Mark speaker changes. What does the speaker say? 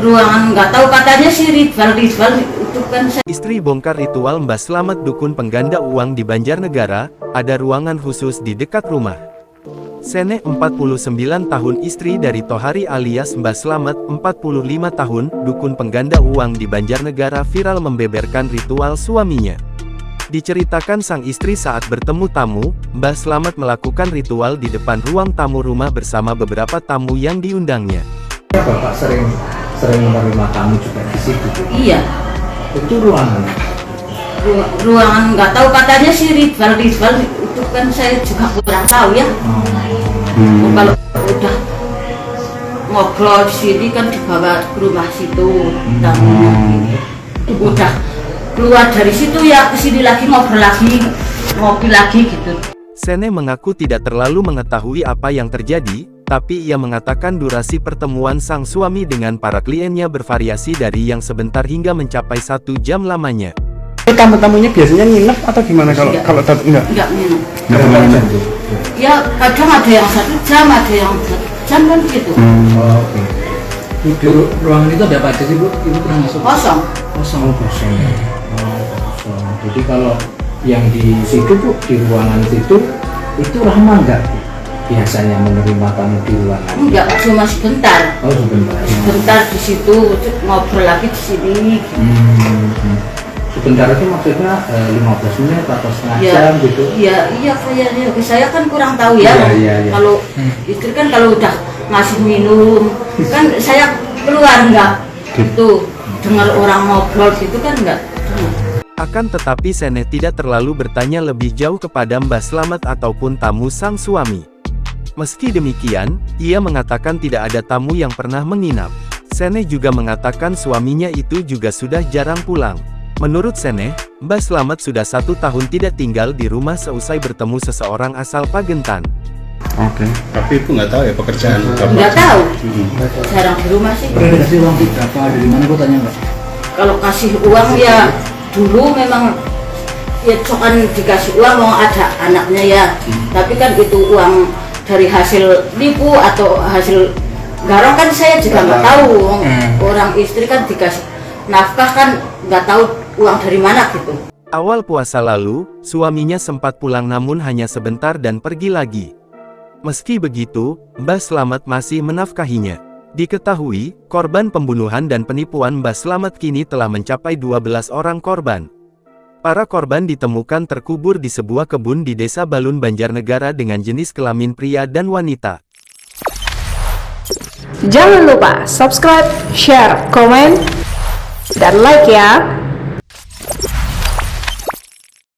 Speaker 1: ruangan nggak tahu, katanya sih ritual itu kan
Speaker 2: Istri bongkar ritual Mbah Slamet dukun pengganda uang di Banjarnegara, ada ruangan khusus di dekat rumah. Seneh 49 tahun istri dari Tohari alias Mbah Slamet 45 tahun, dukun pengganda uang di Banjarnegara viral membeberkan ritual suaminya. Diceritakan sang istri saat bertemu tamu, Mbah Slamet melakukan ritual di depan ruang tamu rumah bersama beberapa tamu yang diundangnya.
Speaker 3: Bapak sering menerima tamu juga di situ.
Speaker 1: iya.
Speaker 3: Itu ruangan.
Speaker 1: Ruangan nggak tahu, katanya sih ritual itu kan saya juga kurang tahu ya. Kalau udah ngobrol di sini kan dibawa ke rumah situ tamunya gitu. Udah keluar dari situ ya ke sini lagi ngobrol lagi, ngopi lagi gitu.
Speaker 2: Seneh mengaku tidak terlalu mengetahui apa yang terjadi, tapi ia mengatakan durasi pertemuan sang suami dengan para kliennya bervariasi dari yang sebentar hingga mencapai 1 jam lamanya.
Speaker 4: Tamu-tamunya biasanya nginep atau gimana kalau enggak?
Speaker 1: Enggak minum.
Speaker 3: Berapa jam tuh?
Speaker 1: Ya kadang ada yang 1 jam, ada yang 1 jam kan gitu.
Speaker 3: Oke. Di ruangan itu ada apa aja sih Bu? Ibu pernah masuk?
Speaker 1: Kosong.
Speaker 3: Kosong. Kosong. Jadi kalau yang di situ Bu, di ruangan situ itu ramah nggak Bu? Biasanya menerima tamu di ruangan?
Speaker 1: Enggak, cuma sebentar.
Speaker 3: Oh sebentar.
Speaker 1: Sebentar di situ, ngobrol lagi di sini.
Speaker 3: Sebentar itu maksudnya 15 menit atau setengah
Speaker 1: Ya,
Speaker 3: jam gitu?
Speaker 1: iya kayaknya. Saya kan kurang tahu ya.
Speaker 3: Iya.
Speaker 1: Kalau istri kan kalau udah ngasih minum, kan saya keluar enggak gitu. Dengar orang ngobrol gitu kan enggak.
Speaker 2: Akan tetapi Seneh tidak terlalu bertanya lebih jauh kepada Mbah Slamet ataupun tamu sang suami. Meski demikian, ia mengatakan tidak ada tamu yang pernah menginap. Seneh juga mengatakan suaminya itu juga sudah jarang pulang. Menurut Seneh, Mbah Slamet sudah 1 tahun tidak tinggal di rumah seusai bertemu seseorang asal Pagentan.
Speaker 4: Oke.
Speaker 5: Tapi Ibu nggak tahu ya pekerjaan Bapak?
Speaker 1: Enggak tahu. Jarang di rumah sih.
Speaker 3: Pernah dikasih uang berapa? Dari mana Bu tanya nggak?
Speaker 1: Kalau kasih uang ya dulu memang ya cokan dikasih uang mau ada anaknya ya. Tapi kan itu uang dari hasil nipu atau hasil garong kan saya juga nggak tahu. Orang istri kan dikasih nafkah kan nggak tahu uang dari mana gitu.
Speaker 2: Awal puasa lalu, suaminya sempat pulang namun hanya sebentar dan pergi lagi. Meski begitu, Mbah Slamet masih menafkahinya. Diketahui, korban pembunuhan dan penipuan Mbah Slamet kini telah mencapai 12 orang korban. Para korban ditemukan terkubur di sebuah kebun di Desa Balun Banjarnegara dengan jenis kelamin pria dan wanita.
Speaker 6: Jangan lupa subscribe, share, komen, dan like ya.